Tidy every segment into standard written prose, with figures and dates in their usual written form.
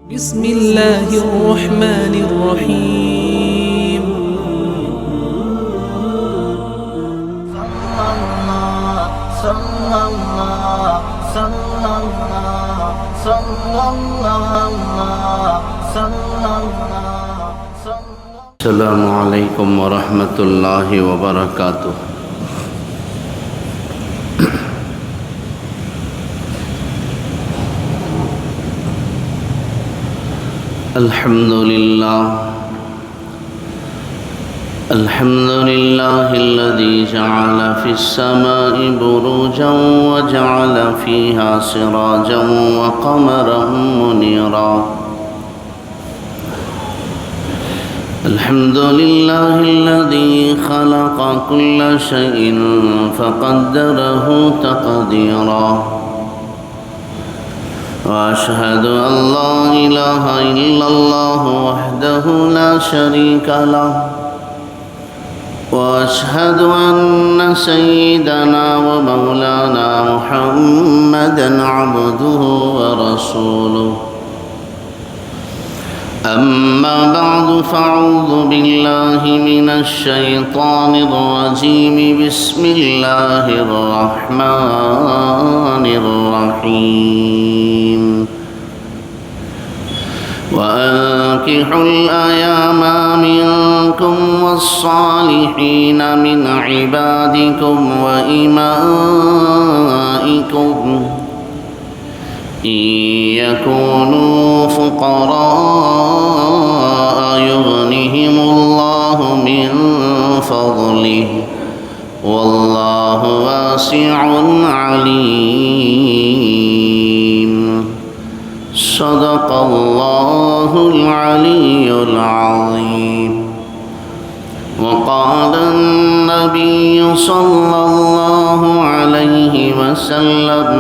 بسم الله الرحمن الرحيم السلام عليكم ورحمة الله وبركاته. الحمد لله الذي جعل في السماء بروجا وجعل فيها سراجا وقمرا منيرا. الحمد لله الذي خلق كل شيء فقدره تقديرا. وأشهد أن لا إله إلا الله وحده لا شريك له، وأشهد أن سيدنا ومولانا محمدا عبده ورسوله. أما بعد فأعوذ بالله من الشيطان الرجيم. بسم الله الرحمن الرحيم. وأنكحوا الأيام منكم والصالحين من عبادكم وإمائكم إن يكونوا فقراء يغنهم الله من فضله والله واسع عليم. صدق الله العلي العظيم. وقال النبي صلى الله عليه وسلم: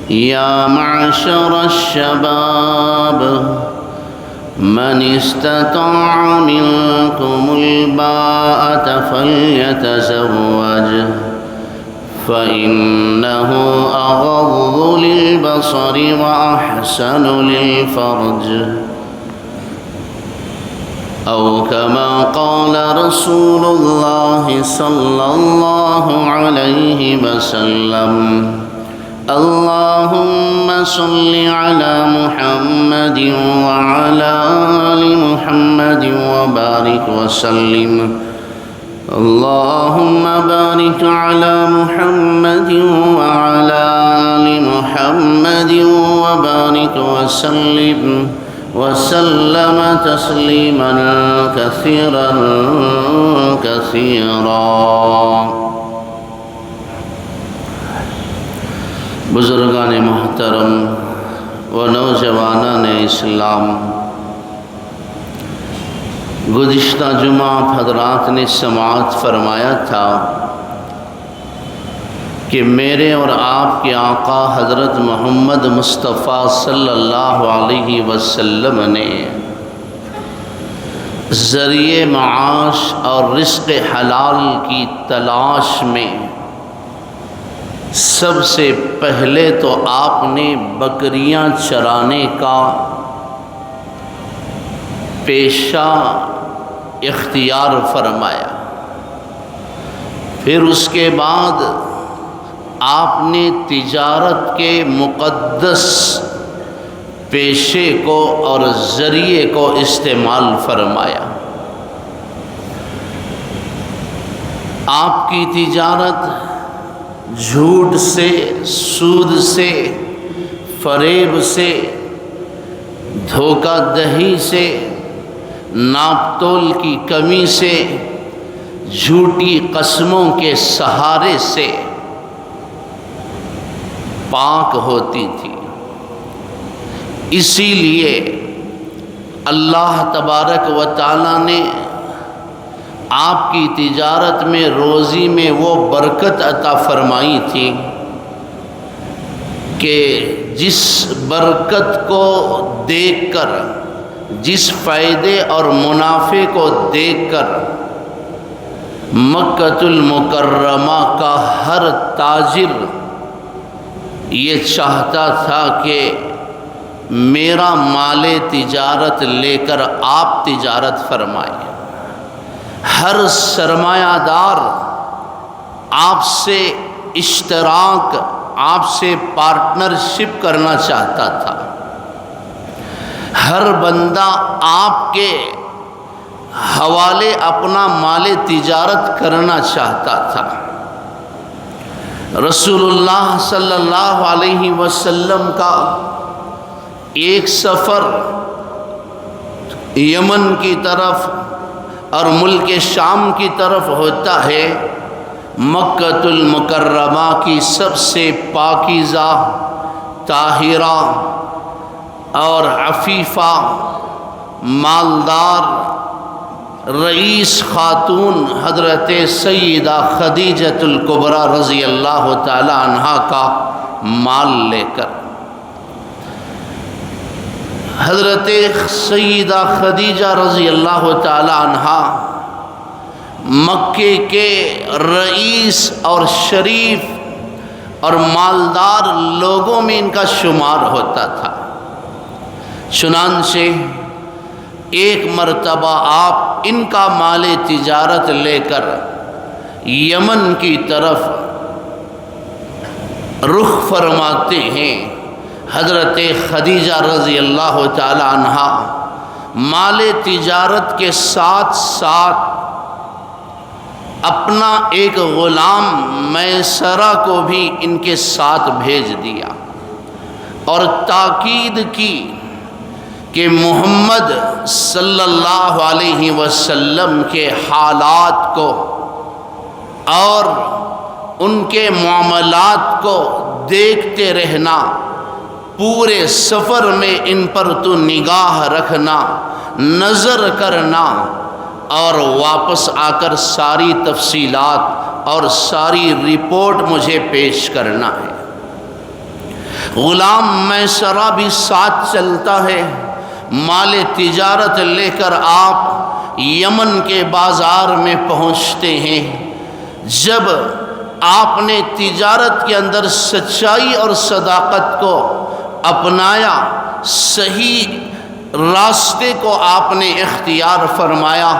يا معشر الشباب من استطاع منكم الباءة فليتزوج فإنه أغض للبصر وأحسن للفرج، أو كما قال رسول الله صلى الله عليه وسلم: اللهم صل على محمد وعلى آل محمد وبارك وسلم. اللهم بارك على محمد وعلى آل محمد وبارك وسلم تسليما كثيرا كثيرا. بزرگان محترم و نوجوانان اسلام، گزشتہ جمعہ حضرات نے سماعت فرمایا تھا کہ میرے اور آپ کے آقا حضرت محمد مصطفیٰ صلی اللہ علیہ وسلم نے ذریعہ معاش اور رزق حلال کی تلاش میں سب سے پہلے تو آپ نے بکریاں چرانے کا پیشہ اختیار فرمایا. پھر اس کے بعد آپ نے تجارت کے مقدس پیشے کو اور ذریعے کو استعمال فرمایا. آپ کی تجارت جھوٹ سے، سود سے، فریب سے، دھوکہ دہی سے، ناپ تول کی کمی سے، جھوٹی قسموں کے سہارے سے پاک ہوتی تھی. اسی لیے اللہ تبارک و تعالی نے آپ کی تجارت میں، روزی میں وہ برکت عطا فرمائی تھی کہ جس برکت کو دیکھ کر، جس فائدے اور منافع کو دیکھ کر مکۃ المکرمہ کا ہر تاجر یہ چاہتا تھا کہ میرا مال تجارت لے کر آپ تجارت فرمائیں۔ ہر سرمایہ دار آپ سے اشتراک، آپ سے پارٹنرشپ کرنا چاہتا تھا۔ ہر بندہ آپ کے حوالے اپنا مال تجارت کرنا چاہتا تھا۔ رسول اللہ صلی اللہ علیہ وسلم کا ایک سفر یمن کی طرف اور ملک شام کی طرف ہوتا ہے۔ مکۃ المکرمہ کی سب سے پاکیزہ، طاہرہ اور عفیفہ، مالدار رئیس خاتون حضرت سیدہ خدیجۃ الکبریٰ رضی اللہ تعالی عنہا کا مال لے کر حضرت سیدہ خدیجہ رضی اللہ تعالی عنہا مکے کے رئیس اور شریف اور مالدار لوگوں میں ان کا شمار ہوتا تھا۔ چنانچہ ایک مرتبہ آپ ان کا مال تجارت لے کر یمن کی طرف رخ فرماتے ہیں۔ حضرت خدیجہ رضی اللہ تعالی عنہا مال تجارت کے ساتھ ساتھ اپنا ایک غلام میسرہ کو بھی ان کے ساتھ بھیج دیا اور تاکید کی کہ محمد صلی اللہ علیہ وسلم کے حالات کو اور ان کے معاملات کو دیکھتے رہنا، پورے سفر میں ان پر تو نگاہ رکھنا، نظر کرنا، اور واپس آ کر ساری تفصیلات اور ساری رپورٹ مجھے پیش کرنا ہے۔ غلام میسرہ بھی ساتھ چلتا ہے۔ مال تجارت لے کر آپ یمن کے بازار میں پہنچتے ہیں۔ جب آپ نے تجارت کے اندر سچائی اور صداقت کو اپنایا، صحیح راستے کو آپ نے اختیار فرمایا،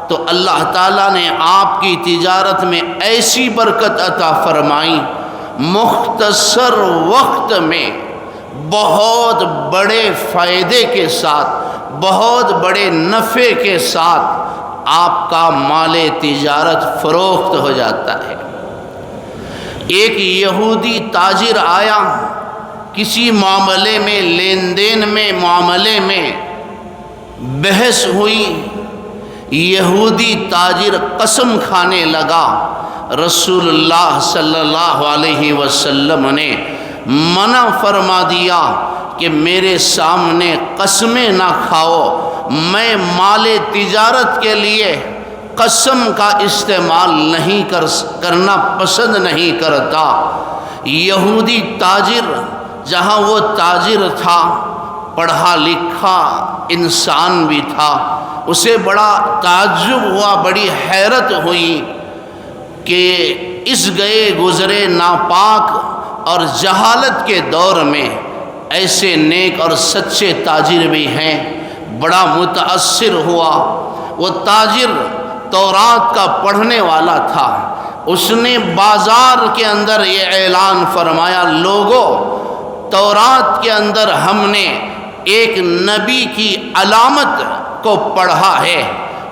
تو اللہ تعالیٰ نے آپ کی تجارت میں ایسی برکت عطا فرمائی، مختصر وقت میں بہت بڑے فائدے کے ساتھ، بہت بڑے نفع کے ساتھ آپ کا مال تجارت فروخت ہو جاتا ہے۔ ایک یہودی تاجر آیا، کسی معاملے میں، لین دین میں، معاملے میں بحث ہوئی، یہودی تاجر قسم کھانے لگا۔ رسول اللہ صلی اللہ علیہ وسلم نے منع فرما دیا کہ میرے سامنے قسمیں نہ کھاؤ، میں مال تجارت کے لیے قسم کا استعمال نہیں کرنا پسند نہیں کرتا۔ یہودی تاجر، جہاں وہ تاجر تھا، پڑھا لکھا انسان بھی تھا، اسے بڑا تعجب ہوا، بڑی حیرت ہوئی کہ اس گئے گزرے ناپاک اور جہالت کے دور میں ایسے نیک اور سچے تاجر بھی ہیں۔ بڑا متاثر ہوا۔ وہ تاجر تورات کا پڑھنے والا تھا۔ اس نے بازار کے اندر یہ اعلان فرمایا، لوگوں، تورات کے اندر ہم نے ایک نبی کی علامت کو پڑھا ہے،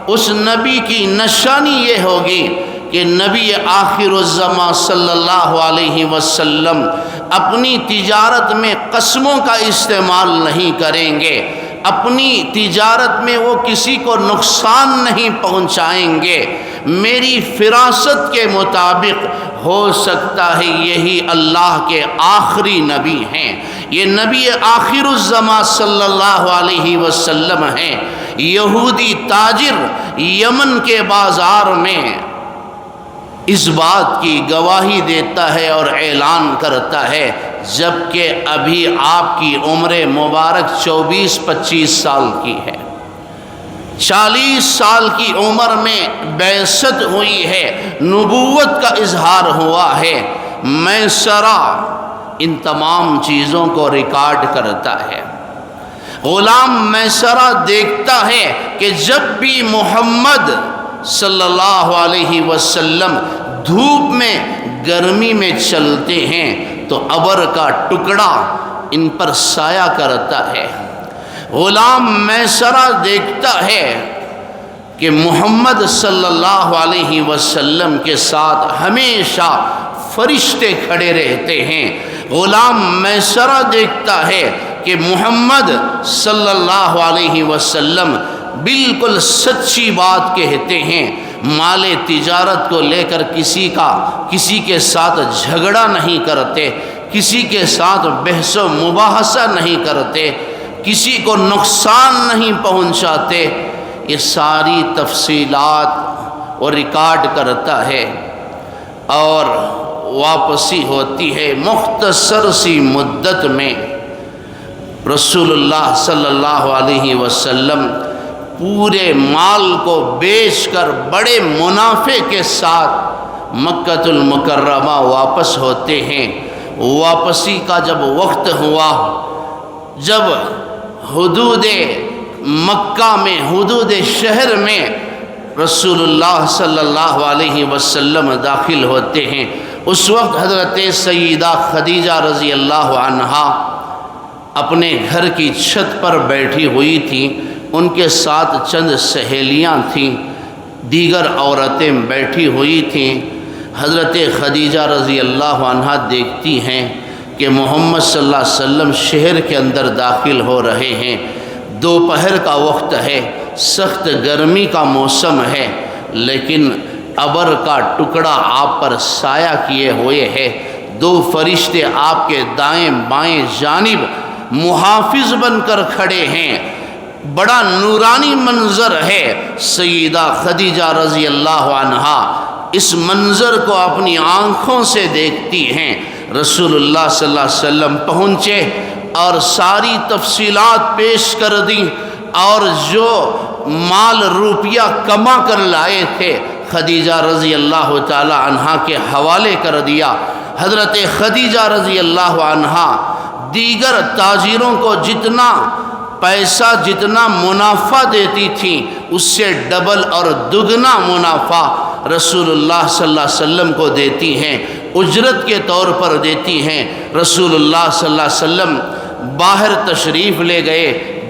اس نبی کی نشانی یہ ہوگی کہ نبی آخر الزمان صلی اللہ علیہ وسلم اپنی تجارت میں قسموں کا استعمال نہیں کریں گے، اپنی تجارت میں وہ کسی کو نقصان نہیں پہنچائیں گے۔ میری فراست کے مطابق ہو سکتا ہے یہی اللہ کے آخری نبی ہیں، یہ نبی آخر الزمان صلی اللہ علیہ وسلم ہیں۔ یہودی تاجر یمن کے بازار میں اس بات کی گواہی دیتا ہے اور اعلان کرتا ہے، جبکہ ابھی آپ کی عمر مبارک 24-25 سال کی ہے، 40 سال کی عمر میں بعثت ہوئی ہے، نبوت کا اظہار ہوا ہے۔ میسرہ ان تمام چیزوں کو ریکارڈ کرتا ہے۔ غلام میسرہ دیکھتا ہے کہ جب بھی محمد صلی اللہ علیہ وسلم دھوپ میں گرمی میں چلتے ہیں تو ابر کا ٹکڑا ان پر سایہ کرتا ہے۔ غلام میسرہ دیکھتا ہے کہ محمد صلی اللہ علیہ وسلم کے ساتھ ہمیشہ فرشتے کھڑے رہتے ہیں۔ غلام میسرہ دیکھتا ہے کہ محمد صلی اللہ علیہ وسلم بالکل سچی بات کہتے ہیں، مال تجارت کو لے کر کسی کے ساتھ جھگڑا نہیں کرتے، کسی کے ساتھ بحث و مباحثہ نہیں کرتے، کسی کو نقصان نہیں پہنچاتے۔ یہ ساری تفصیلات وہ ریکارڈ کرتا ہے اور واپسی ہوتی ہے۔ مختصر سی مدت میں رسول اللہ صلی اللہ علیہ وسلم پورے مال کو بیچ کر بڑے منافع کے ساتھ مکۃ المکرمہ واپس ہوتے ہیں۔ واپسی کا جب وقت ہوا، جب حدود مکہ میں، حدود شہر میں رسول اللہ صلی اللہ علیہ وسلم داخل ہوتے ہیں، اس وقت حضرت سیدہ خدیجہ رضی اللہ عنہا اپنے گھر کی چھت پر بیٹھی ہوئی تھیں۔ ان کے ساتھ چند سہیلیاں تھیں، دیگر عورتیں بیٹھی ہوئی تھیں۔ حضرت خدیجہ رضی اللہ عنہا دیکھتی ہیں کہ محمد صلی اللہ علیہ وسلم شہر کے اندر داخل ہو رہے ہیں۔ دوپہر کا وقت ہے، سخت گرمی کا موسم ہے، لیکن ابر کا ٹکڑا آپ پر سایہ کیے ہوئے ہے۔ دو فرشتے آپ کے دائیں بائیں جانب محافظ بن کر کھڑے ہیں۔ بڑا نورانی منظر ہے۔ سیدہ خدیجہ رضی اللہ عنہا اس منظر کو اپنی آنکھوں سے دیکھتی ہیں۔ رسول اللہ صلی اللہ علیہ وسلم پہنچے اور ساری تفصیلات پیش کر دیں، اور جو مال روپیہ کما کر لائے تھے خدیجہ رضی اللہ تعالی عنہا کے حوالے کر دیا۔ حضرت خدیجہ رضی اللہ عنہا دیگر تاجروں کو جتنا پیسہ، جتنا منافع دیتی تھیں، اس سے ڈبل اور دگنا منافع رسول اللہ صلی اللہ علیہ وسلم کو دیتی ہیں، اجرت کے طور پر دیتی ہیں۔ رسول اللہ صلی اللہ علیہ وسلم باہر تشریف لے گئے،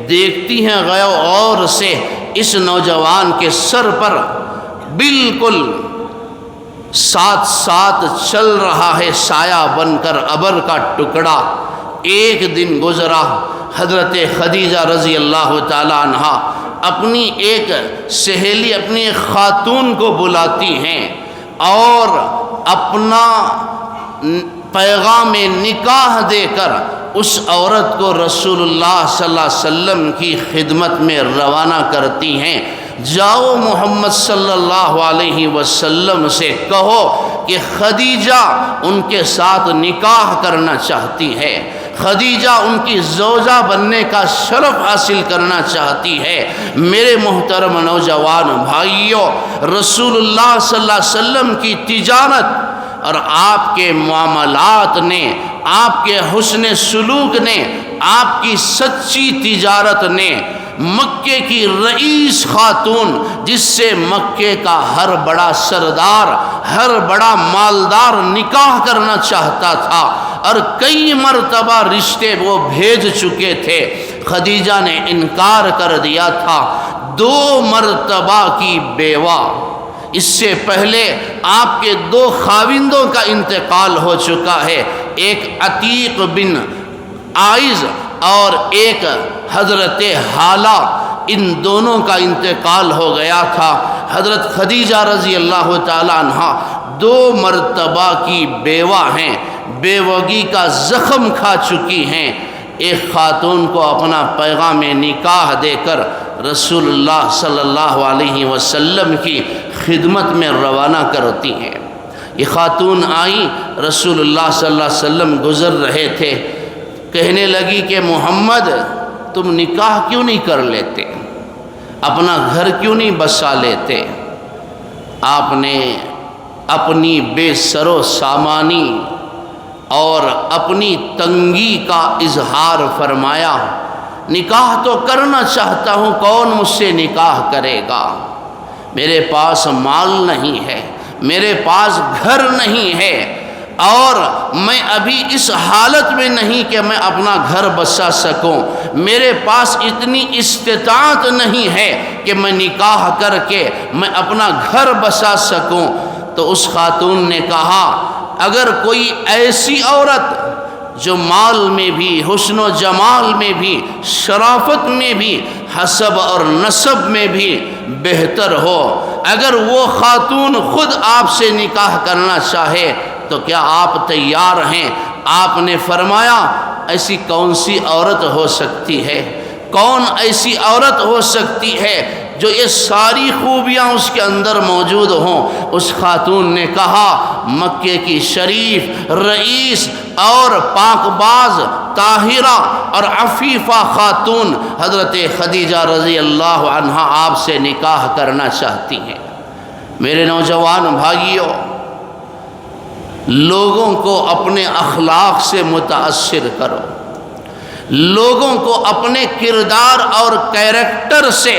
دیکھتی ہیں غور سے اس نوجوان کے سر پر بالکل ساتھ ساتھ چل رہا ہے سایہ بن کر ابر کا ٹکڑا۔ ایک دن گزرا، حضرت خدیجہ رضی اللہ تعالی عنہا اپنی ایک سہیلی، اپنی ایک خاتون کو بلاتی ہیں اور اپنا پیغام نکاح دے کر اس عورت کو رسول اللہ صلی اللہ علیہ وسلم کی خدمت میں روانہ کرتی ہیں۔ جاؤ محمد صلی اللہ علیہ وسلم سے کہو کہ خدیجہ ان کے ساتھ نکاح کرنا چاہتی ہے، خدیجہ ان کی زوجہ بننے کا شرف حاصل کرنا چاہتی ہے۔ میرے محترم نوجوان بھائیوں، رسول اللہ صلی اللہ علیہ وسلم کی تجارت اور آپ کے معاملات نے، آپ کے حسن سلوک نے، آپ کی سچی تجارت نے مکے کی رئیس خاتون، جس سے مکے کا ہر بڑا سردار، ہر بڑا مالدار نکاح کرنا چاہتا تھا اور کئی مرتبہ رشتے وہ بھیج چکے تھے، خدیجہ نے انکار کر دیا تھا۔ 2 مرتبہ کی بیوہ، اس سے پہلے آپ کے 2 خاوندوں کا انتقال ہو چکا ہے، ایک عتیق بن عائز اور ایک حضرت حالہ، ان دونوں کا انتقال ہو گیا تھا۔ حضرت خدیجہ رضی اللہ تعالی عنہا 2 مرتبہ کی بیوہ ہیں، بیوگی کا زخم کھا چکی ہیں۔ ایک خاتون کو اپنا پیغام نکاح دے کر رسول اللہ صلی اللہ علیہ وسلم کی خدمت میں روانہ کرتی ہیں۔ یہ خاتون آئی، رسول اللہ صلی اللہ علیہ وسلم گزر رہے تھے، کہنے لگی کہ محمد تم نکاح کیوں نہیں کر لیتے، اپنا گھر کیوں نہیں بسا لیتے؟ آپ نے اپنی بے سر و سامانی اور اپنی تنگی کا اظہار فرمایا نکاح تو کرنا چاہتا ہوں، کون مجھ سے نکاح کرے گا؟ میرے پاس مال نہیں ہے، میرے پاس گھر نہیں ہے، اور میں ابھی اس حالت میں نہیں کہ میں اپنا گھر بسا سکوں، میرے پاس اتنی استطاعت نہیں ہے کہ میں نکاح کر کے میں اپنا گھر بسا سکوں۔ تو اس خاتون نے کہا اگر کوئی ایسی عورت جو مال میں بھی، حسن و جمال میں بھی، شرافت میں بھی، حسب اور نسب میں بھی بہتر ہو، اگر وہ خاتون خود آپ سے نکاح کرنا چاہے تو کیا آپ تیار ہیں؟ آپ نے فرمایا ایسی کون سی عورت ہو سکتی ہے؟ کون ایسی عورت ہو سکتی ہے جو یہ ساری خوبیاں اس کے اندر موجود ہوں؟ اس خاتون نے کہا مکے کی شریف رئیس اور پاک باز طاہرہ اور عفیفہ خاتون حضرت خدیجہ رضی اللہ عنہا آپ سے نکاح کرنا چاہتی ہیں۔ میرے نوجوان بھائیوں، لوگوں کو اپنے اخلاق سے متاثر کرو، لوگوں کو اپنے کردار اور کیریکٹر سے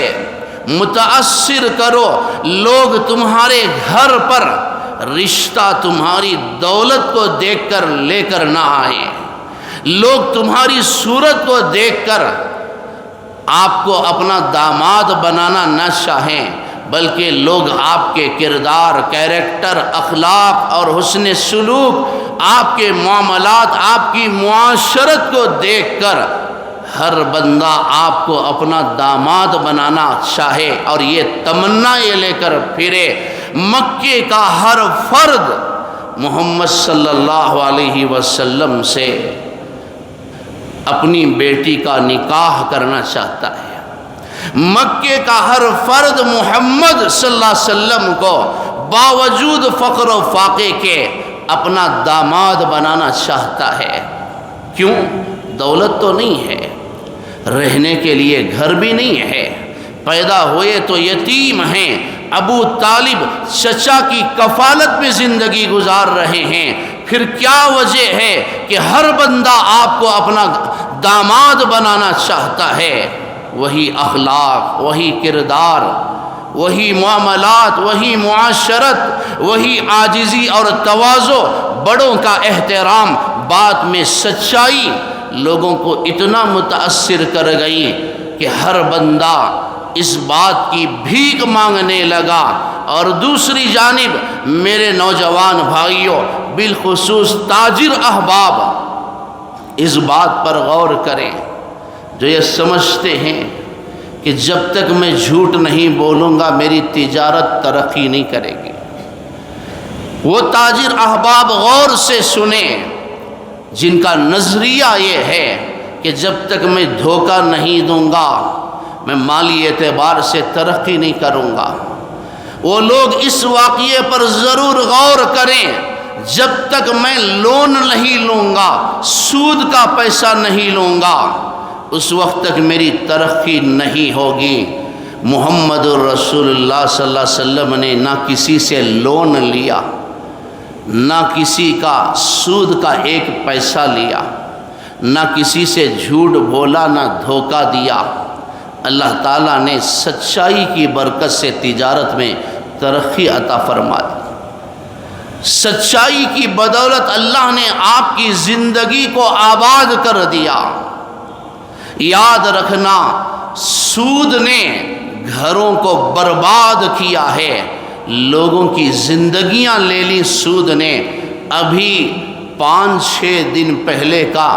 متاثر کرو۔ لوگ تمہارے گھر پر رشتہ تمہاری دولت کو دیکھ کر لے کر نہ آئیں، لوگ تمہاری صورت کو دیکھ کر آپ کو اپنا داماد بنانا نہ چاہیں، بلکہ لوگ آپ کے کردار، کیریکٹر، اخلاق اور حسن سلوک، آپ کے معاملات، آپ کی معاشرت کو دیکھ کر ہر بندہ آپ کو اپنا داماد بنانا چاہے اور یہ تمنا یہ لے کر پھرے۔ مکے کا ہر فرد محمد صلی اللہ علیہ وسلم سے اپنی بیٹی کا نکاح کرنا چاہتا ہے۔ مکے کا ہر فرد محمد صلی اللہ علیہ وسلم کو باوجود فقر و فاقے کے اپنا داماد بنانا چاہتا ہے۔ کیوں؟ دولت تو نہیں ہے، رہنے کے لیے گھر بھی نہیں ہے، پیدا ہوئے تو یتیم ہیں، ابو طالب چچا کی کفالت میں زندگی گزار رہے ہیں، پھر کیا وجہ ہے کہ ہر بندہ آپ کو اپنا داماد بنانا چاہتا ہے؟ وہی اخلاق، وہی کردار، وہی معاملات، وہی معاشرت، وہی عاجزی اور تواضع، بڑوں کا احترام، بات میں سچائی لوگوں کو اتنا متاثر کر گئی کہ ہر بندہ اس بات کی بھیک مانگنے لگا۔ اور دوسری جانب میرے نوجوان بھائیوں، بالخصوص تاجر احباب، اس بات پر غور کریں جو یہ سمجھتے ہیں کہ جب تک میں جھوٹ نہیں بولوں گا میری تجارت ترقی نہیں کرے گی۔ وہ تاجر احباب غور سے سنیں جن کا نظریہ یہ ہے کہ جب تک میں دھوکہ نہیں دوں گا میں مالی اعتبار سے ترقی نہیں کروں گا۔ وہ لوگ اس واقعے پر ضرور غور کریں، جب تک میں لون نہیں لوں گا، سود کا پیسہ نہیں لوں گا، اس وقت تک میری ترقی نہیں ہوگی۔ محمد الرسول اللہ صلی اللہ علیہ وسلم نے نہ کسی سے لون لیا، نہ کسی کا سود کا ایک پیسہ لیا، نہ کسی سے جھوٹ بولا، نہ دھوکہ دیا۔ اللہ تعالیٰ نے سچائی کی برکت سے تجارت میں ترقی عطا فرما دی۔ سچائی کی بدولت اللہ نے آپ کی زندگی کو آباد کر دیا۔ یاد رکھنا، سود نے گھروں کو برباد کیا ہے، لوگوں کی زندگیاں لے لی سود نے۔ ابھی 5-6 دن پہلے کا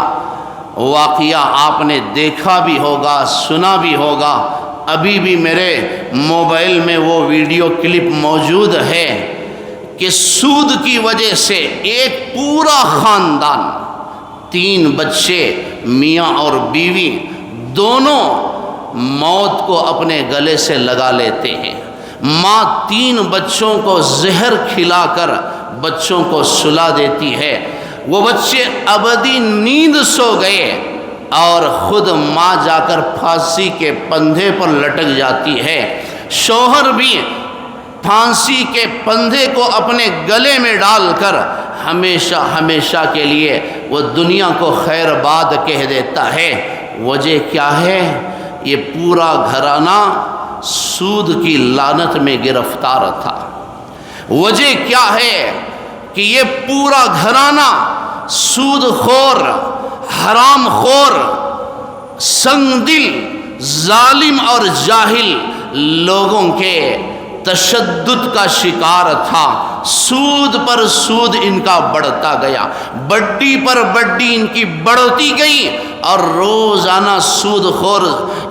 واقعہ آپ نے دیکھا بھی ہوگا، سنا بھی ہوگا، ابھی بھی میرے موبائل میں وہ ویڈیو کلپ موجود ہے کہ سود کی وجہ سے ایک پورا خاندان، 3 بچے، میاں اور بیوی دونوں موت کو اپنے گلے سے لگا لیتے ہیں۔ ماں 3 بچوں کو زہر کھلا کر بچوں کو سلا دیتی ہے، وہ بچے ابدی نیند سو گئے اور خود ماں جا کر پھانسی کے پندھے پر لٹک جاتی ہے۔ شوہر بھی پھانسی کے پندھے کو اپنے گلے میں ڈال کر ہمیشہ ہمیشہ کے لیے وہ دنیا کو خیر باد کہہ دیتا ہے۔ وجہ کیا ہے؟ یہ پورا گھرانہ سود کی لعنت میں گرفتار تھا۔ وجہ کیا ہے کہ یہ پورا گھرانہ سود خور، حرام خور، سنگ دل، ظالم اور جاہل لوگوں کے تشدد کا شکار تھا۔ سود پر سود ان کا بڑھتا گیا، بڈی پر بڈی ان کی بڑھتی گئی، اور روزانہ سود خور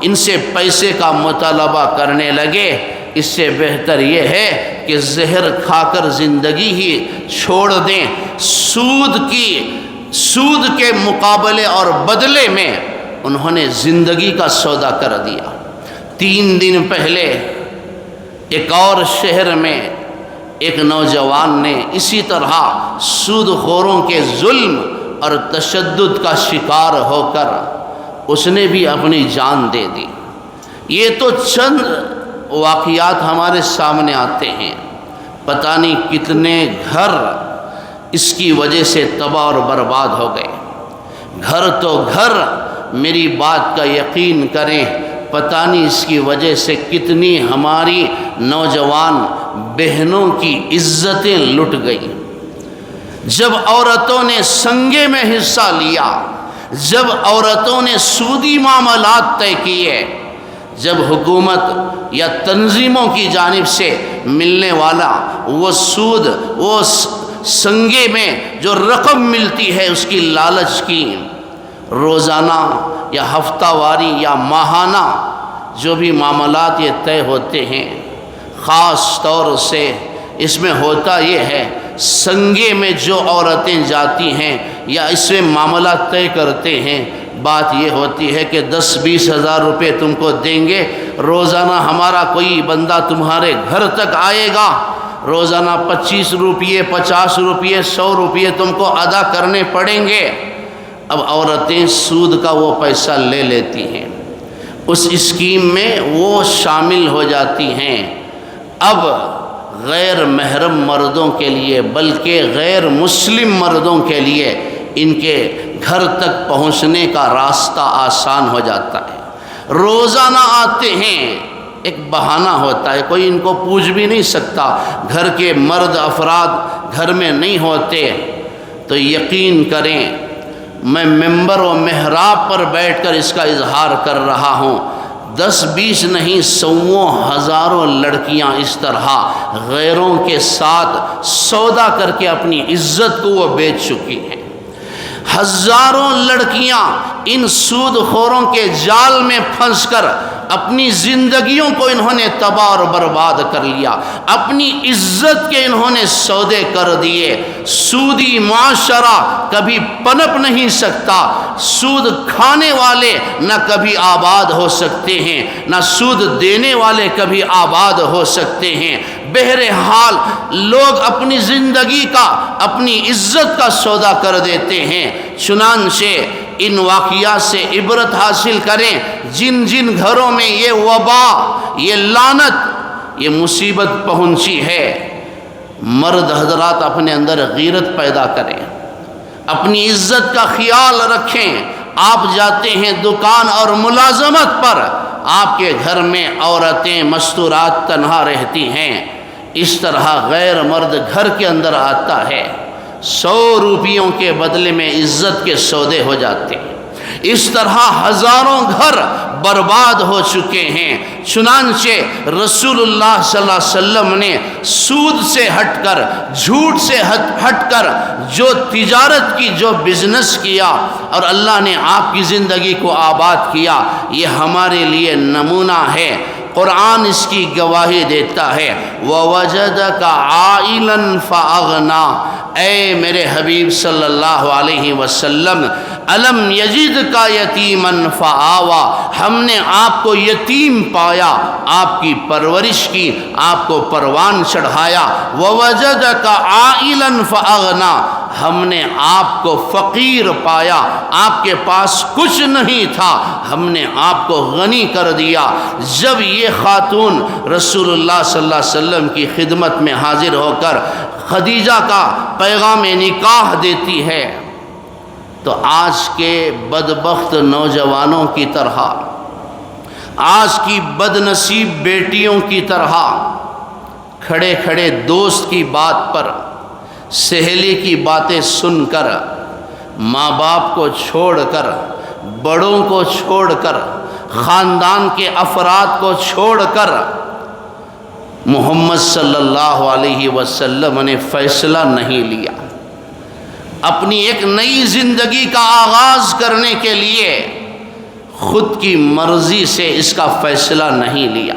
ان سے پیسے کا مطالبہ کرنے لگے۔ اس سے بہتر یہ ہے کہ زہر کھا کر زندگی ہی چھوڑ دیں۔ سود کے مقابلے اور بدلے میں انہوں نے زندگی کا سودا کر دیا۔ 3 دن پہلے ایک اور شہر میں ایک نوجوان نے اسی طرح سود خوروں کے ظلم اور تشدد کا شکار ہو کر اس نے بھی اپنی جان دے دی۔ یہ تو چند واقعات ہمارے سامنے آتے ہیں، پتہ نہیں کتنے گھر اس کی وجہ سے تباہ اور برباد ہو گئے۔ گھر تو گھر، میری بات کا یقین کریں، پتہ نہیں اس کی وجہ سے کتنی ہماری نوجوان بہنوں کی عزتیں لٹ گئی۔ جب عورتوں نے سنگے میں حصہ لیا، جب عورتوں نے سودی معاملات طے کیے، جب حکومت یا تنظیموں کی جانب سے ملنے والا وہ سود، وہ سنگے میں جو رقم ملتی ہے اس کی لالچ کی، روزانہ یا ہفتہ واری یا ماہانہ جو بھی معاملات یہ طے ہوتے ہیں، خاص طور سے اس میں ہوتا یہ ہے، سنگے میں جو عورتیں جاتی ہیں یا اس میں معاملات طے کرتے ہیں، بات یہ ہوتی ہے کہ 10-20 ہزار روپے تم کو دیں گے، روزانہ ہمارا کوئی بندہ تمہارے گھر تک آئے گا، روزانہ 25 روپیے، 50 روپیے، 100 روپیے تم کو ادا کرنے پڑیں گے۔ اب عورتیں سود کا وہ پیسہ لے لیتی ہیں، اس اسکیم میں وہ شامل ہو جاتی ہیں۔ اب غیر محرم مردوں کے لیے، بلکہ غیر مسلم مردوں کے لیے ان کے گھر تک پہنچنے کا راستہ آسان ہو جاتا ہے۔ روزانہ آتے ہیں، ایک بہانہ ہوتا ہے، کوئی ان کو پوچھ بھی نہیں سکتا، گھر کے مرد افراد گھر میں نہیں ہوتے، تو یقین کریں میں ممبر و محراب پر بیٹھ کر اس کا اظہار کر رہا ہوں، 10-20 نہیں، 100 ہزاروں لڑکیاں اس طرح غیروں کے ساتھ سودا کر کے اپنی عزت کو وہ بیچ چکی ہیں۔ ہزاروں لڑکیاں ان سود خوروں کے جال میں پھنس کر اپنی زندگیوں کو انہوں نے تباہ اور برباد کر لیا، اپنی عزت کے انہوں نے سودے کر دیے۔ سودی معاشرہ کبھی پنپ نہیں سکتا، سود کھانے والے نہ کبھی آباد ہو سکتے ہیں، نہ سود دینے والے کبھی آباد ہو سکتے ہیں۔ بہرحال لوگ اپنی زندگی کا، اپنی عزت کا سودا کر دیتے ہیں۔ چنانچہ ان واقعات سے عبرت حاصل کریں، جن جن گھروں میں یہ وبا، یہ لعنت، یہ مصیبت پہنچی ہے، مرد حضرات اپنے اندر غیرت پیدا کریں، اپنی عزت کا خیال رکھیں۔ آپ جاتے ہیں دکان اور ملازمت پر، آپ کے گھر میں عورتیں مستورات تنہا رہتی ہیں، اس طرح غیر مرد گھر کے اندر آتا ہے، 100 روپیوں کے بدلے میں عزت کے سودے ہو جاتے ہیں۔ اس طرح ہزاروں گھر برباد ہو چکے ہیں۔ چنانچہ رسول اللہ صلی اللہ علیہ وسلم نے سود سے ہٹ کر، جھوٹ سے ہٹ کر جو تجارت کی، جو بزنس کیا اور اللہ نے آپ کی زندگی کو آباد کیا، یہ ہمارے لیے نمونہ ہے۔ قرآن اس کی گواہی دیتا ہے، وَوَجَدَكَ عَائِلًا فَأَغْنَىٰ، اے میرے حبیب صلی اللہ علیہ وسلم، أَلَمْ يَجِدْكَ يَتِيمًا فَآوَىٰ، ہم نے آپ کو یتیم پایا، آپ کی پرورش کی، آپ کو پروان چڑھایا۔ وَوَجَدَكَ عَائِلًا فَأَغْنَىٰ، ہم نے آپ کو فقیر پایا، آپ کے پاس کچھ نہیں تھا، ہم نے آپ کو غنی کر دیا۔ جب یہ خاتون رسول اللہ صلی اللہ علیہ وسلم کی خدمت میں حاضر ہو کر خدیجہ کا پیغام نکاح دیتی ہے، تو آج کے بدبخت نوجوانوں کی طرح، آج کی بد نصیب بیٹیوں کی طرح کھڑے کھڑے دوست کی بات پر، سہیلی کی باتیں سن کر، ماں باپ کو چھوڑ کر، بڑوں کو چھوڑ کر، خاندان کے افراد کو چھوڑ کر محمد صلی اللہ علیہ وسلم نے فیصلہ نہیں لیا، اپنی ایک نئی زندگی کا آغاز کرنے کے لیے خود کی مرضی سے اس کا فیصلہ نہیں لیا۔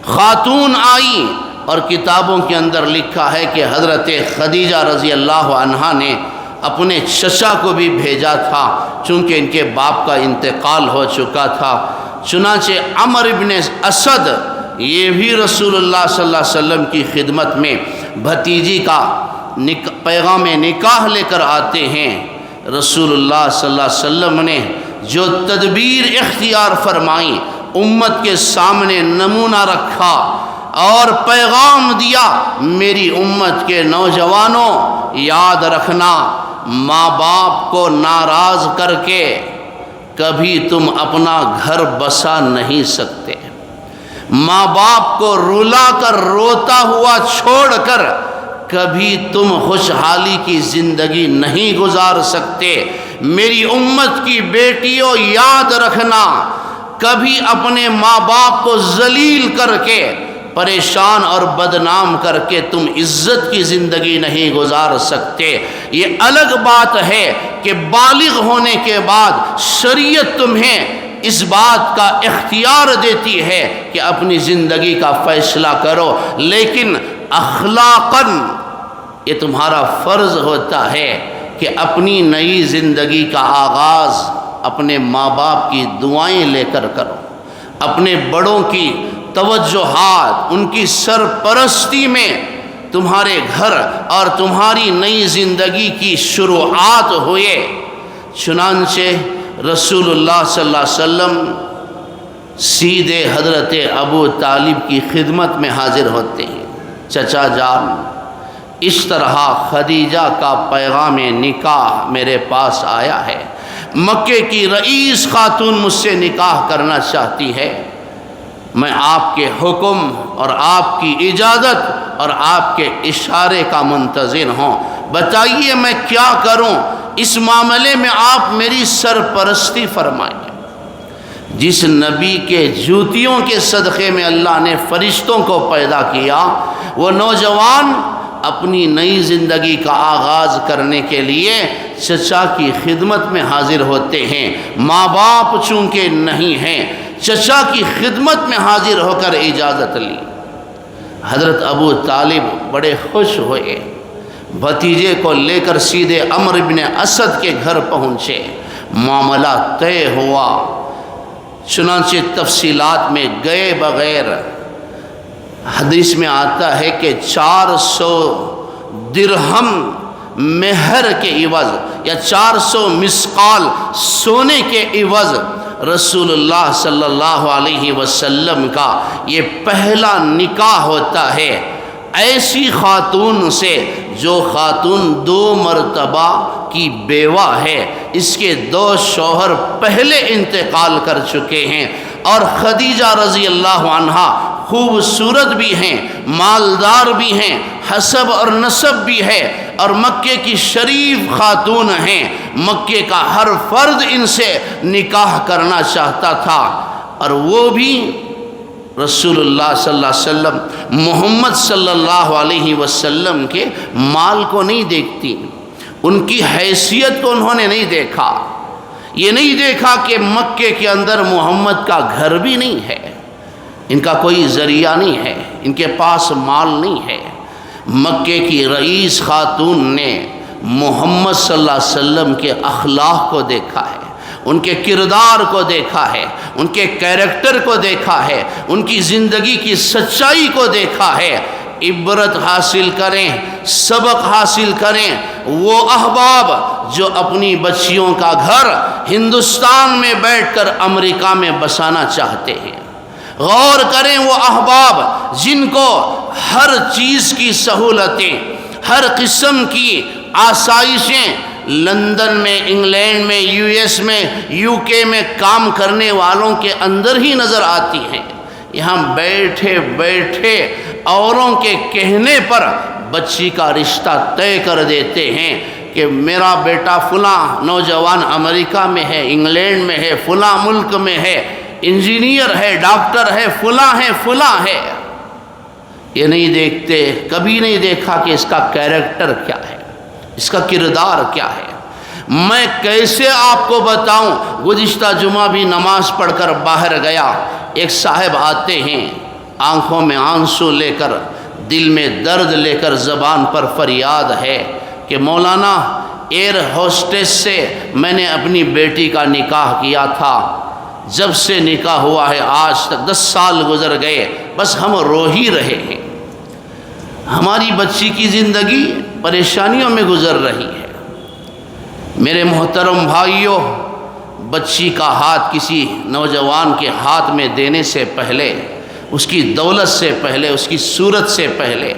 خاتون آئی اور کتابوں کے اندر لکھا ہے کہ حضرت خدیجہ رضی اللہ عنہا نے اپنے چچا کو بھی بھیجا تھا، چونکہ ان کے باپ کا انتقال ہو چکا تھا۔ چنانچہ عمر ابن اسد یہ بھی رسول اللہ صلی اللہ علیہ وسلم کی خدمت میں بھتیجی کا پیغام نکاح لے کر آتے ہیں۔ رسول اللہ صلی اللہ علیہ وسلم نے جو تدبیر اختیار فرمائی، امت کے سامنے نمونہ رکھا اور پیغام دیا، میری امت کے نوجوانوں یاد رکھنا، ماں باپ کو ناراض کر کے کبھی تم اپنا گھر بسا نہیں سکتے، ماں باپ کو رلا کر روتا ہوا چھوڑ کر کبھی تم خوشحالی کی زندگی نہیں گزار سکتے۔ میری امت کی بیٹیوں یاد رکھنا، کبھی اپنے ماں باپ کو ذلیل کر کے، پریشان اور بدنام کر کے تم عزت کی زندگی نہیں گزار سکتے۔ یہ الگ بات ہے کہ بالغ ہونے کے بعد شریعت تمہیں اس بات کا اختیار دیتی ہے کہ اپنی زندگی کا فیصلہ کرو، لیکن اخلاقاً یہ تمہارا فرض ہوتا ہے کہ اپنی نئی زندگی کا آغاز اپنے ماں باپ کی دعائیں لے کر کرو، اپنے بڑوں کی توجہات، ان کی سرپرستی میں تمہارے گھر اور تمہاری نئی زندگی کی شروعات ہوئے۔ چنانچہ رسول اللہ صلی اللہ علیہ وسلم سیدھے حضرت ابو طالب کی خدمت میں حاضر ہوتے ہیں، چچا جان اس طرح خدیجہ کا پیغام نکاح میرے پاس آیا ہے، مکے کی رئیس خاتون مجھ سے نکاح کرنا چاہتی ہے، میں آپ کے حکم اور آپ کی اجازت اور آپ کے اشارے کا منتظر ہوں، بتائیے میں کیا کروں، اس معاملے میں آپ میری سرپرستی فرمائیں۔ جس نبی کے جوتیوں کے صدقے میں اللہ نے فرشتوں کو پیدا کیا، وہ نوجوان اپنی نئی زندگی کا آغاز کرنے کے لیے چچا کی خدمت میں حاضر ہوتے ہیں۔ ماں باپ چونکہ نہیں ہیں، چچا کی خدمت میں حاضر ہو کر اجازت لی۔ حضرت ابو طالب بڑے خوش ہوئے، بھتیجے کو لے کر سیدھے عمر ابن اسد کے گھر پہنچے، معاملہ طے ہوا۔ چنانچہ تفصیلات میں گئے بغیر حدیث میں آتا ہے کہ 400 درہم مہر کے عوض یا 400 مسقال سونے کے عوض رسول اللہ صلی اللہ علیہ وسلم کا یہ پہلا نکاح ہوتا ہے ایسی خاتون سے جو خاتون 2 مرتبہ کی بیوہ ہے، اس کے 2 شوہر پہلے انتقال کر چکے ہیں، اور خدیجہ رضی اللہ عنہا خوبصورت بھی ہیں، مالدار بھی ہیں، حسب اور نسب بھی ہے، اور مکے کی شریف خاتون ہیں، مکے کا ہر فرد ان سے نکاح کرنا چاہتا تھا، اور وہ بھی رسول اللہ صلی اللہ علیہ وسلم محمد صلی اللہ علیہ وسلم کے مال کو نہیں دیکھتی، ان کی حیثیت کو انہوں نے نہیں دیکھا، یہ نہیں دیکھا کہ مکے کے اندر محمد کا گھر بھی نہیں ہے، ان کا کوئی ذریعہ نہیں ہے، ان کے پاس مال نہیں ہے۔ مکے کی رئیس خاتون نے محمد صلی اللہ علیہ وسلم کے اخلاق کو دیکھا ہے، ان کے کردار کو دیکھا ہے، ان کے کیریکٹر کو دیکھا ہے، ان کی زندگی کی سچائی کو دیکھا ہے۔ عبرت حاصل کریں، سبق حاصل کریں وہ احباب جو اپنی بچیوں کا گھر ہندوستان میں بیٹھ کر امریکہ میں بسانا چاہتے ہیں، غور کریں وہ احباب جن کو ہر چیز کی سہولتیں، ہر قسم کی آسائشیں لندن میں، انگلینڈ میں، یو ایس میں، یو کے میں کام کرنے والوں کے اندر ہی نظر آتی ہیں۔ یہاں بیٹھے بیٹھے اوروں کے کہنے پر بچی کا رشتہ طے کر دیتے ہیں کہ میرا بیٹا فلاں نوجوان امریکہ میں ہے، انگلینڈ میں ہے، فلاں ملک میں ہے، انجینئر ہے، ڈاکٹر ہے، فلاں ہے، فلاں ہے۔ یہ نہیں دیکھتے، کبھی نہیں دیکھا کہ اس کا کیریکٹر کیا ہے، اس کا کردار کیا ہے۔ میں کیسے آپ کو بتاؤں؟ گزشتہ جمعہ بھی نماز پڑھ کر باہر گیا، ایک صاحب آتے ہیں آنکھوں میں آنسو لے کر، دل میں درد لے کر، زبان پر فریاد ہے کہ مولانا ایئر ہوسٹس سے میں نے اپنی بیٹی کا نکاح کیا تھا، جب سے نکاح ہوا ہے آج تک 10 سال گزر گئے، بس ہم رو ہی رہے ہیں۔ ہماری بچی کی زندگی پریشانیوں میں گزر رہی ہے۔ میرے محترم بھائیوں، بچی کا ہاتھ کسی نوجوان کے ہاتھ میں دینے سے پہلے، اس کی دولت سے پہلے، اس کی صورت سے پہلے،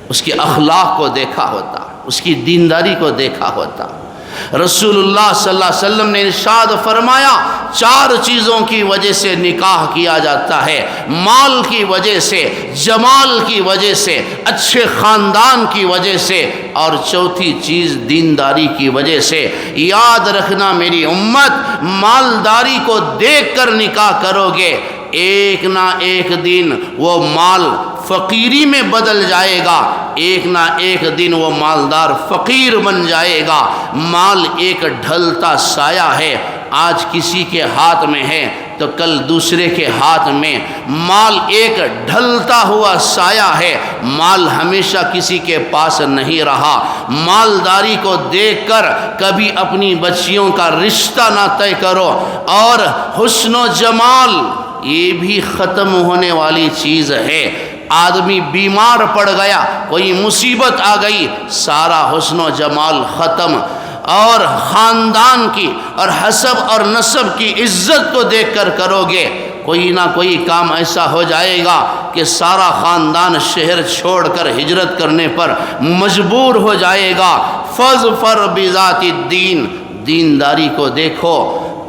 اس کے اخلاق کو دیکھا ہوتا، اس کی دینداری کو دیکھا ہوتا۔ رسول اللہ صلی اللہ علیہ وسلم نے ارشاد فرمایا 4 چیزوں کی وجہ سے نکاح کیا جاتا ہے، مال کی وجہ سے، جمال کی وجہ سے، اچھے خاندان کی وجہ سے، اور چوتھی چیز دینداری کی وجہ سے۔ یاد رکھنا میری امت، مالداری کو دیکھ کر نکاح کرو گے، ایک نہ ایک دن وہ مال فقیری میں بدل جائے گا، ایک نہ ایک دن وہ مالدار فقیر بن جائے گا۔ مال ایک ڈھلتا سایہ ہے، آج کسی کے ہاتھ میں ہے تو کل دوسرے کے ہاتھ میں۔ مال ایک ڈھلتا ہوا سایہ ہے، مال ہمیشہ کسی کے پاس نہیں رہا۔ مالداری کو دیکھ کر کبھی اپنی بچیوں کا رشتہ نہ طے کرو۔ اور حسن و جمال یہ بھی ختم ہونے والی چیز ہے۔ آدمی بیمار پڑ گیا، کوئی مصیبت آ گئی، سارا حسن و جمال ختم۔ اور خاندان کی اور حسب اور نسب کی عزت کو دیکھ کر کرو گے، کوئی نہ کوئی کام ایسا ہو جائے گا کہ سارا خاندان شہر چھوڑ کر ہجرت کرنے پر مجبور ہو جائے گا۔ فاظفر بذات الدین، دینداری کو دیکھو،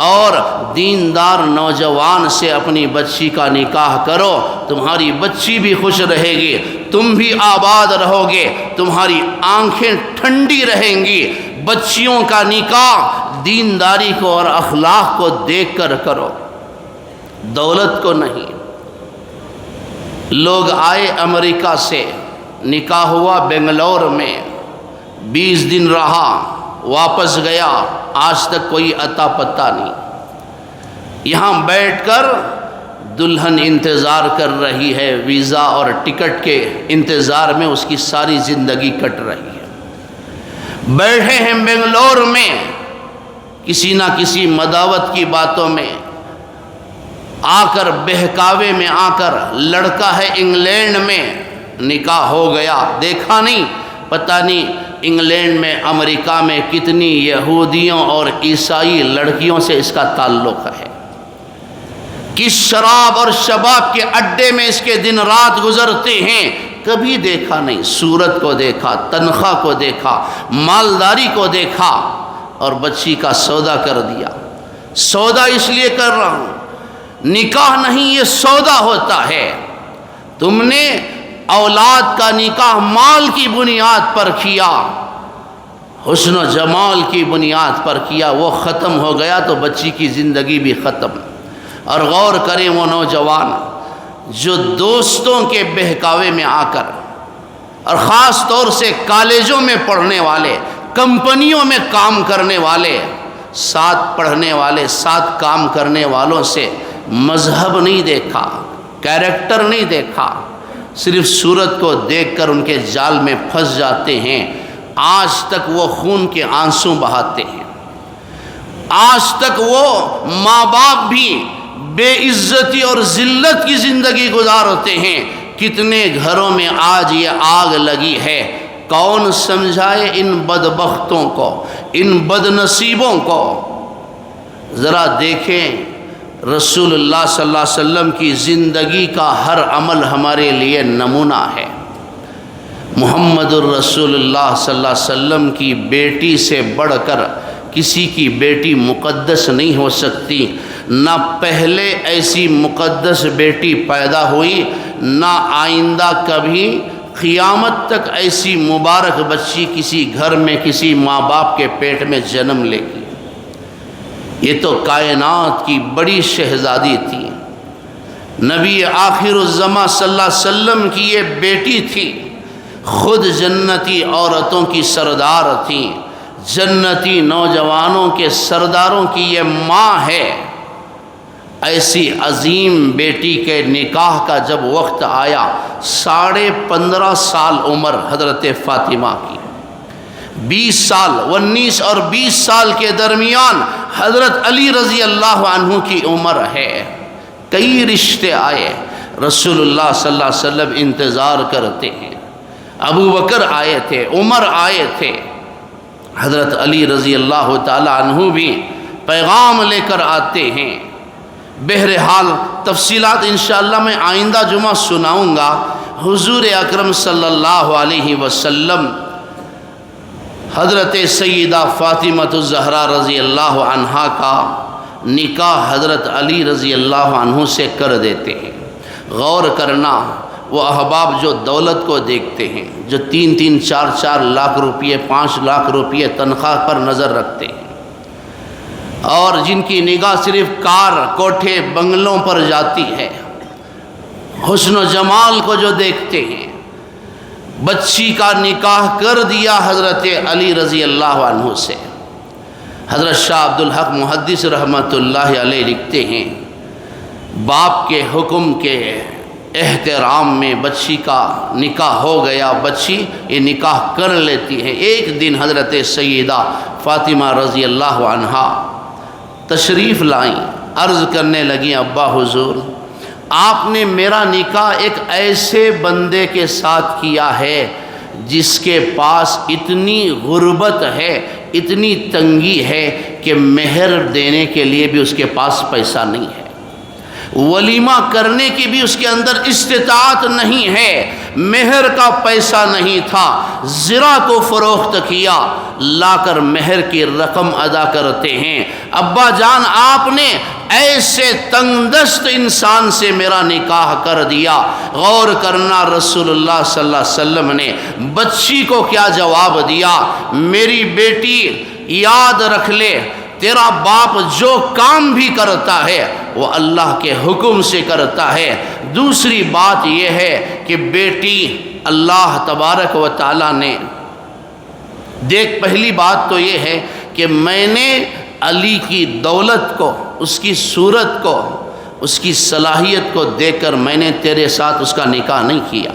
اور دیندار نوجوان سے اپنی بچی کا نکاح کرو، تمہاری بچی بھی خوش رہے گی، تم بھی آباد رہو گے، تمہاری آنکھیں ٹھنڈی رہیں گی۔ بچیوں کا نکاح دینداری کو اور اخلاق کو دیکھ کر کرو، دولت کو نہیں۔ لوگ آئے امریکہ سے، نکاح ہوا بنگلور میں، 20 دن رہا، واپس گیا، آج تک کوئی اتا پتہ نہیں۔ یہاں بیٹھ کر دلہن انتظار کر رہی ہے، ویزا اور ٹکٹ کے انتظار میں اس کی ساری زندگی کٹ رہی ہے۔ بیٹھے ہیں بنگلور میں، کسی نہ کسی مداوت کی باتوں میں آ کر، بہکاوے میں آ کر، لڑکا ہے انگلینڈ میں، نکاح ہو گیا، دیکھا نہیں، پتہ نہیں انگلینڈ میں، امریکہ میں کتنی یہودیوں اور عیسائی لڑکیوں سے اس کا تعلق ہے، کس شراب اور شباب کے اڈے میں اس کے دن رات گزرتے ہیں، کبھی دیکھا نہیں۔ صورت کو دیکھا، تنخواہ کو دیکھا، مالداری کو دیکھا، اور بچی کا سودا کر دیا۔ سودا اس لیے کر رہا ہوں، نکاح نہیں، یہ سودا ہوتا ہے۔ تم نے اولاد کا نکاح مال کی بنیاد پر کیا، حسن و جمال کی بنیاد پر کیا، وہ ختم ہو گیا تو بچی کی زندگی بھی ختم۔ اور غور کریں وہ نوجوان جو دوستوں کے بہکاوے میں آ کر، اور خاص طور سے کالجوں میں پڑھنے والے، کمپنیوں میں کام کرنے والے، ساتھ پڑھنے والے، ساتھ کام کرنے والوں سے مذہب نہیں دیکھا، کیریکٹر نہیں دیکھا، صرف صورت کو دیکھ کر ان کے جال میں پھنس جاتے ہیں۔ آج تک وہ خون کے آنسو بہاتے ہیں، آج تک وہ ماں باپ بھی بے عزتی اور ذلت کی زندگی گزارتے ہیں۔ کتنے گھروں میں آج یہ آگ لگی ہے، کون سمجھائے ان بدبختوں کو، ان بد نصیبوں کو؟ ذرا دیکھیں رسول اللہ صلی اللہ علیہ وسلم کی زندگی کا ہر عمل ہمارے لیے نمونہ ہے۔ محمد الرسول اللہ صلی اللہ علیہ وسلم کی بیٹی سے بڑھ کر کسی کی بیٹی مقدس نہیں ہو سکتی، نہ پہلے ایسی مقدس بیٹی پیدا ہوئی، نہ آئندہ کبھی قیامت تک ایسی مبارک بچی کسی گھر میں کسی ماں باپ کے پیٹ میں جنم لے گی۔ یہ تو کائنات کی بڑی شہزادی تھی، نبی آخر الزماں صلی اللہ علیہ وسلم کی یہ بیٹی تھی، خود جنتی عورتوں کی سردار تھی، جنتی نوجوانوں کے سرداروں کی یہ ماں ہے۔ ایسی عظیم بیٹی کے نکاح کا جب وقت آیا، 15.5 سال عمر حضرت فاطمہ کی، 20 سال 19 اور 20 سال کے درمیان حضرت علی رضی اللہ عنہ کی عمر ہے۔ کئی رشتے آئے، رسول اللہ صلی اللہ علیہ وسلم انتظار کرتے ہیں، ابو بکر آئے تھے، عمر آئے تھے، حضرت علی رضی اللہ تعالی عنہ بھی پیغام لے کر آتے ہیں۔ بہرحال تفصیلات انشاءاللہ میں آئندہ جمعہ سناؤں گا۔ حضور اکرم صلی اللہ علیہ وسلم حضرت سیدہ فاطمہ الزہرا رضی اللہ عنہا کا نکاح حضرت علی رضی اللہ عنہ سے کر دیتے ہیں۔ غور کرنا، وہ احباب جو دولت کو دیکھتے ہیں، جو 3-3 4-4 لاکھ روپیے 5 لاکھ روپیے تنخواہ پر نظر رکھتے ہیں، اور جن کی نگاہ صرف کار کوٹھے بنگلوں پر جاتی ہے، حسن و جمال کو جو دیکھتے ہیں، بچی کا نکاح کر دیا حضرت علی رضی اللہ عنہ سے۔ حضرت شاہ عبدالحق محدث رحمۃ اللہ علیہ لکھتے ہیں، باپ کے حکم کے احترام میں بچی کا نکاح ہو گیا، بچی یہ نکاح کر لیتی ہے۔ ایک دن حضرت سیدہ فاطمہ رضی اللہ عنہا تشریف لائیں، عرض کرنے لگیں، ابا حضور آپ نے میرا نکاح ایک ایسے بندے کے ساتھ کیا ہے جس کے پاس اتنی غربت ہے، اتنی تنگی ہے کہ مہر دینے کے لیے بھی اس کے پاس پیسہ نہیں ہے، ولیمہ کرنے کی بھی اس کے اندر استطاعت نہیں ہے، مہر کا پیسہ نہیں تھا، زرہ کو فروخت کیا، لا کر مہر کی رقم ادا کرتے ہیں۔ ابا جان آپ نے ایسے تنگ دست انسان سے میرا نکاح کر دیا۔ غور کرنا، رسول اللہ صلی اللہ علیہ وسلم نے بچی کو کیا جواب دیا؟ میری بیٹی یاد رکھ لے، تیرا باپ جو کام بھی کرتا ہے وہ اللہ کے حکم سے کرتا ہے۔ دوسری بات یہ ہے کہ بیٹی اللہ تبارک و تعالیٰ نے دیکھ، پہلی بات تو یہ ہے کہ میں نے علی کی دولت کو، اس کی صورت کو، اس کی صلاحیت کو دیکھ کر میں نے تیرے ساتھ اس کا نکاح نہیں کیا۔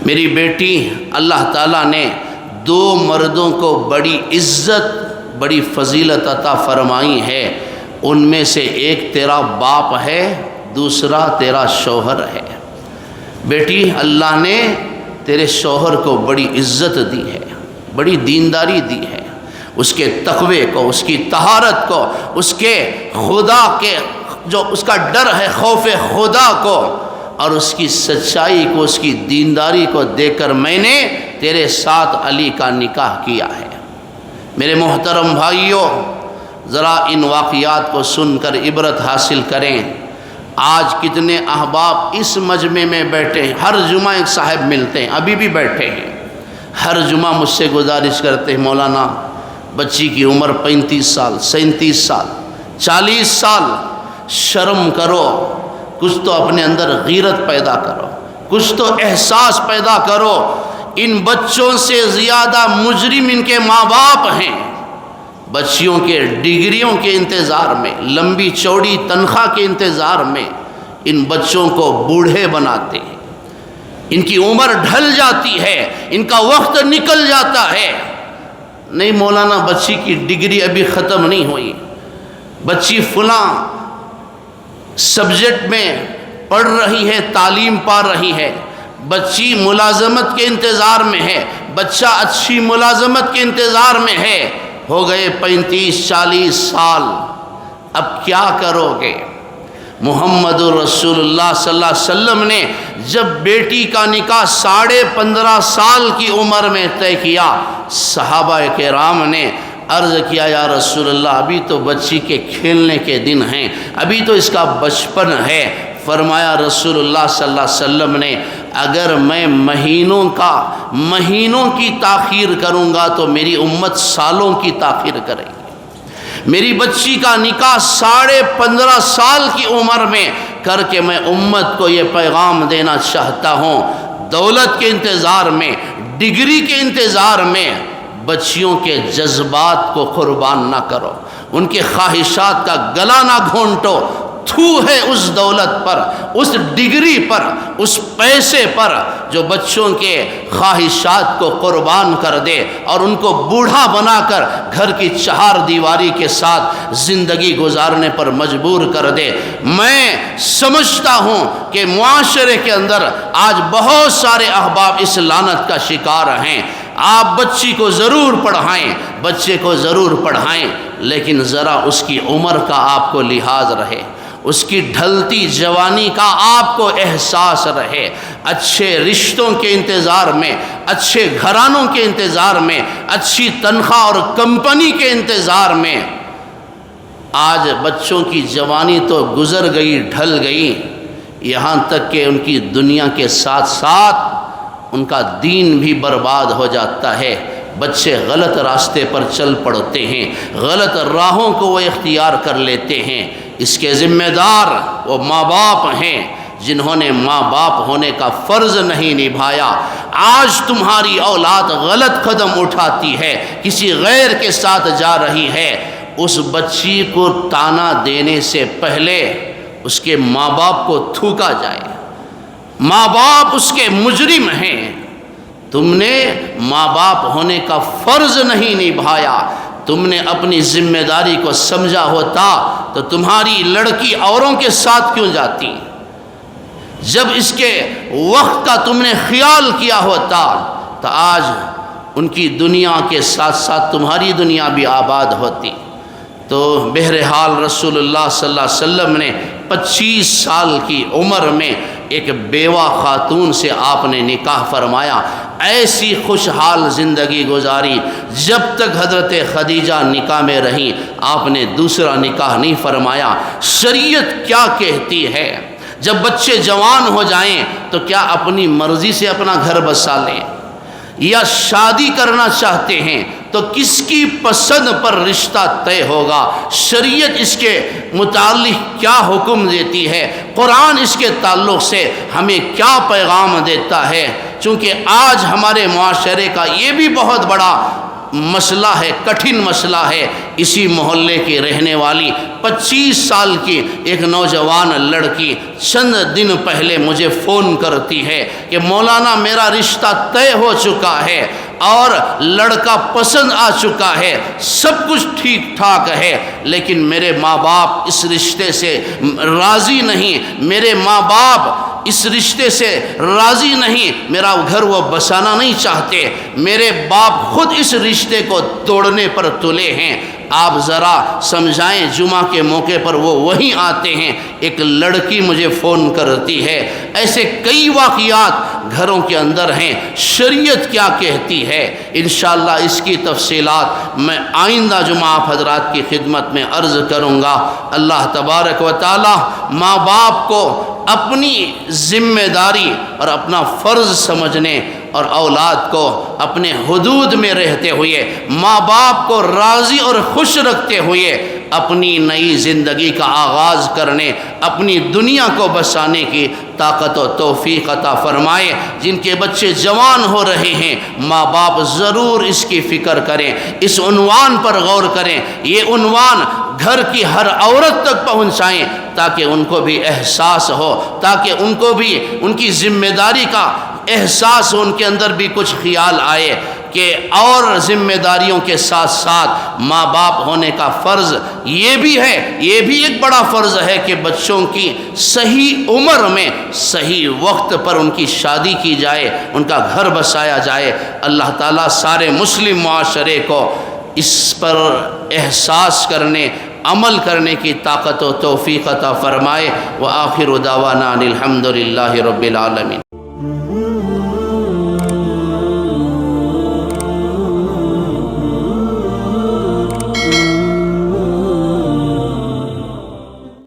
میری بیٹی اللہ تعالیٰ نے 2 مردوں کو بڑی عزت، بڑی فضیلت عطا فرمائی ہے، ان میں سے ایک تیرا باپ ہے، دوسرا تیرا شوہر ہے۔ بیٹی اللہ نے تیرے شوہر کو بڑی عزت دی ہے، بڑی دینداری دی ہے، اس کے تقوی کو، اس کی طہارت کو، اس کے خدا کے جو اس کا ڈر ہے، خوف خدا کو، اور اس کی سچائی کو، اس کی دینداری کو دیکھ کر میں نے تیرے ساتھ علی کا نکاح کیا ہے۔ میرے محترم بھائیوں، ذرا ان واقعات کو سن کر عبرت حاصل کریں۔ آج کتنے احباب اس مجمع میں بیٹھے ہیں، ہر جمعہ ایک صاحب ملتے ہیں، ابھی بھی بیٹھے ہیں، ہر جمعہ مجھ سے گزارش کرتے ہیں، مولانا بچی کی عمر 35 سال 37 سال 40 سال، شرم کرو، کچھ تو اپنے اندر غیرت پیدا کرو، کچھ تو احساس پیدا کرو۔ ان بچوں سے زیادہ مجرم ان کے ماں باپ ہیں، بچیوں کے ڈگریوں کے انتظار میں، لمبی چوڑی تنخواہ کے انتظار میں ان بچوں کو بوڑھے بناتے ہیں، ان کی عمر ڈھل جاتی ہے، ان کا وقت نکل جاتا ہے۔ نہیں مولانا بچی کی ڈگری ابھی ختم نہیں ہوئی، بچی فلاں سبجیکٹ میں پڑھ رہی ہے، تعلیم پا رہی ہے، بچی ملازمت کے انتظار میں ہے، بچہ اچھی ملازمت کے انتظار میں ہے، ہو گئے 35-40 سال، اب کیا کرو گے؟ محمد رسول اللہ صلی اللہ علیہ وسلم نے جب بیٹی کا نکاح 15.5 سال کی عمر میں طے کیا، صحابہ کرام نے عرض کیا یا رسول اللہ ابھی تو بچی کے کھیلنے کے دن ہیں، ابھی تو اس کا بچپن ہے۔ فرمایا رسول اللہ صلی اللہ علیہ وسلم نے اگر میں مہینوں کی تاخیر کروں گا تو میری امت سالوں کی تاخیر کرے گی۔ میری بچی کا نکاح 15.5 سال کی عمر میں کر کے میں امت کو یہ پیغام دینا چاہتا ہوں، دولت کے انتظار میں، ڈگری کے انتظار میں بچیوں کے جذبات کو قربان نہ کرو، ان کے خواہشات کا گلا نہ گھونٹو۔ تھو ہے اس دولت پر، اس ڈگری پر، اس پیسے پر جو بچوں کے خواہشات کو قربان کر دے اور ان کو بوڑھا بنا کر گھر کی 4 دیواری کے ساتھ زندگی گزارنے پر مجبور کر دے۔ میں سمجھتا ہوں کہ معاشرے کے اندر آج بہت سارے احباب اس لعنت کا شکار ہیں۔ آپ بچی کو ضرور پڑھائیں، بچے کو ضرور پڑھائیں، لیکن ذرا اس کی عمر کا آپ کو لحاظ رہے، اس کی ڈھلتی جوانی کا آپ کو احساس رہے۔ اچھے رشتوں کے انتظار میں، اچھے گھرانوں کے انتظار میں، اچھی تنخواہ اور کمپنی کے انتظار میں آج بچوں کی جوانی تو گزر گئی، ڈھل گئی، یہاں تک کہ ان کی دنیا کے ساتھ ساتھ ان کا دین بھی برباد ہو جاتا ہے۔ بچے غلط راستے پر چل پڑتے ہیں، غلط راہوں کو وہ اختیار کر لیتے ہیں۔ اس کے ذمہ دار وہ ماں باپ ہیں جنہوں نے ماں باپ ہونے کا فرض نہیں نبھایا۔ آج تمہاری اولاد غلط قدم اٹھاتی ہے، کسی غیر کے ساتھ جا رہی ہے، اس بچی کو تانا دینے سے پہلے اس کے ماں باپ کو تھوکا جائے۔ ماں باپ اس کے مجرم ہیں، تم نے ماں باپ ہونے کا فرض نہیں نبھایا۔ تم نے اپنی ذمہ داری کو سمجھا ہوتا تو تمہاری لڑکی اوروں کے ساتھ کیوں جاتی؟ جب اس کے وقت کا تم نے خیال کیا ہوتا تو آج ان کی دنیا کے ساتھ ساتھ تمہاری دنیا بھی آباد ہوتی۔ تو بہرحال رسول اللہ صلی اللہ علیہ وسلم نے 25 سال کی عمر میں ایک بیوہ خاتون سے آپ نے نکاح فرمایا، ایسی خوشحال زندگی گزاری۔ جب تک حضرت خدیجہ نکاح میں رہیں آپ نے دوسرا نکاح نہیں فرمایا۔ شریعت کیا کہتی ہے؟ جب بچے جوان ہو جائیں تو کیا اپنی مرضی سے اپنا گھر بسا لیں، یا شادی کرنا چاہتے ہیں تو کس کی پسند پر رشتہ طے ہوگا؟ شریعت اس کے متعلق کیا حکم دیتی ہے؟ قرآن اس کے تعلق سے ہمیں کیا پیغام دیتا ہے؟ چونکہ آج ہمارے معاشرے کا یہ بھی بہت بڑا مسئلہ ہے، کٹھن مسئلہ ہے۔ اسی محلے کی رہنے والی 25 سال کی ایک نوجوان لڑکی چند دن پہلے مجھے فون کرتی ہے کہ مولانا میرا رشتہ طے ہو چکا ہے اور لڑکا پسند آ چکا ہے، سب کچھ ٹھیک ٹھاک ہے، لیکن میرے ماں باپ اس رشتے سے راضی نہیں، میرے ماں باپ اس رشتے سے راضی نہیں، میرا گھر وہ بسانا نہیں چاہتے، میرے باپ خود اس رشتے کو توڑنے پر تلے ہیں، آپ ذرا سمجھائیں۔ جمعہ کے موقع پر وہ وہیں آتے ہیں، ایک لڑکی مجھے فون کرتی ہے۔ ایسے کئی واقعات گھروں کے اندر ہیں۔ شریعت کیا کہتی ہے؟ انشاءاللہ اس کی تفصیلات میں آئندہ جمعہ آپ حضرات کی خدمت میں عرض کروں گا۔ اللہ تبارک و تعالی ماں باپ کو اپنی ذمہ داری اور اپنا فرض سمجھنے اور اولاد کو اپنے حدود میں رہتے ہوئے، ماں باپ کو راضی اور خوش رکھتے ہوئے اپنی نئی زندگی کا آغاز کرنے، اپنی دنیا کو بسانے کی طاقت و توفیق عطا فرمائے۔ جن کے بچے جوان ہو رہے ہیں ماں باپ ضرور اس کی فکر کریں، اس عنوان پر غور کریں، یہ عنوان گھر کی ہر عورت تک پہنچائیں تاکہ ان کو بھی احساس ہو، تاکہ ان کو بھی ان کی ذمہ داری کا احساس ہو، ان کے اندر بھی کچھ خیال آئے کہ اور ذمہ داریوں کے ساتھ ساتھ ماں باپ ہونے کا فرض یہ بھی ہے، یہ بھی ایک بڑا فرض ہے کہ بچوں کی صحیح عمر میں صحیح وقت پر ان کی شادی کی جائے، ان کا گھر بسایا جائے۔ اللہ تعالیٰ سارے مسلم معاشرے کو اس پر احساس کرنے عمل کرنے کی طاقت و توفیق عطا فرمائے۔ وآخر دعوانا ان الحمد للہ رب العالمین۔